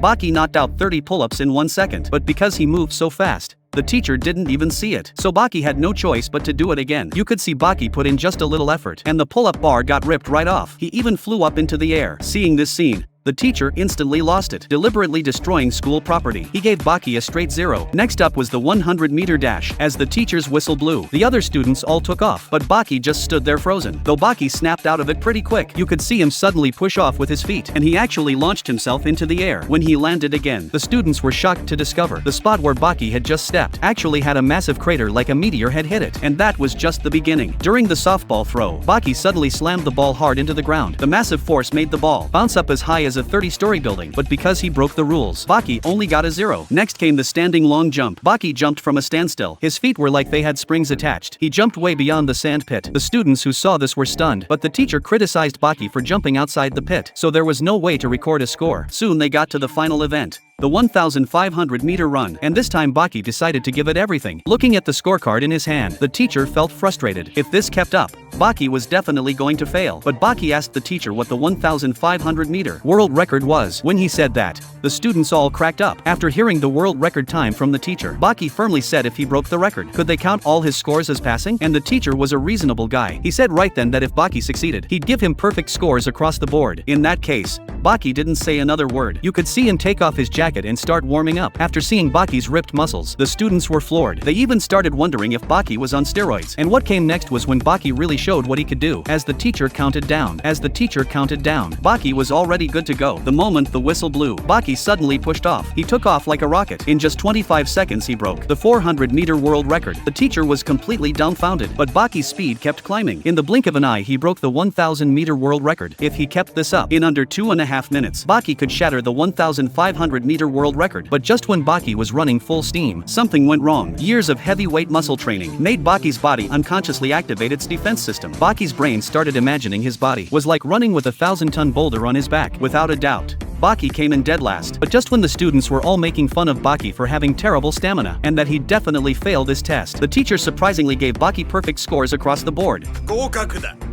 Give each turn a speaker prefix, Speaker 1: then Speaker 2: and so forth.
Speaker 1: Baki knocked out 30 pull-ups in 1 second, but because he moved so fast, the teacher didn't even see it. So Baki had no choice but to do it again. You could see Baki put in just a little effort, and the pull-up bar got ripped right off. He even flew up into the air. Seeing this scene, the teacher instantly lost it, deliberately destroying school property. He gave Baki a straight 0. Next up was the 100-meter dash. As the teacher's whistle blew, the other students all took off, but Baki just stood there frozen. Though Baki snapped out of it pretty quick, you could see him suddenly push off with his feet, and he actually launched himself into the air. When he landed again, the students were shocked to discover the spot where Baki had just stepped actually had a massive crater like a meteor had hit it, and that was just the beginning. During the softball throw, Baki suddenly slammed the ball hard into the ground. The massive force made the ball bounce up as high as a 30-story building, but because he broke the rules, Baki only got a 0. Next came the standing long jump. Baki jumped from a standstill. His feet were like they had springs attached. He jumped way beyond the sand pit. The students who saw this were stunned, but the teacher criticized Baki for jumping outside the pit, so there was no way to record a score. Soon they got to the final event, the 1,500-meter run, and this time Baki decided to give it everything. Looking at the scorecard in his hand, the teacher felt frustrated. If this kept up, Baki was definitely going to fail. But Baki asked the teacher what the 1,500-meter world record was. When he said that, the students all cracked up. After hearing the world record time from the teacher, Baki firmly said if he broke the record, could they count all his scores as passing? And the teacher was a reasonable guy. He said right then that if Baki succeeded, he'd give him perfect scores across the board. In that case, Baki didn't say another word. You could see him take off his jacket and start warming up. After seeing Baki's ripped muscles, the students were floored. They even started wondering if Baki was on steroids. And what came next was when Baki really showed what he could do. As the teacher counted down, Baki was already good to go. The moment the whistle blew, Baki suddenly pushed off. He took off like a rocket. In just 25 seconds he broke the 400-meter world record. The teacher was completely dumbfounded, but Baki's speed kept climbing. In the blink of an eye he broke the 1,000-meter world record. If he kept this up, in under 2.5 minutes, Baki could shatter the 1,500-meter world record. But just when Baki was running full steam, something went wrong. Years of heavyweight muscle training made Baki's body unconsciously activate its defense system. Baki's brain started imagining his body was like running with a 1,000-ton boulder on his back. Without a doubt, Baki came in dead last. But just when the students were all making fun of Baki for having terrible stamina, and that he'd definitely fail this test, the teacher surprisingly gave Baki perfect scores across the board.
Speaker 2: 合格だ。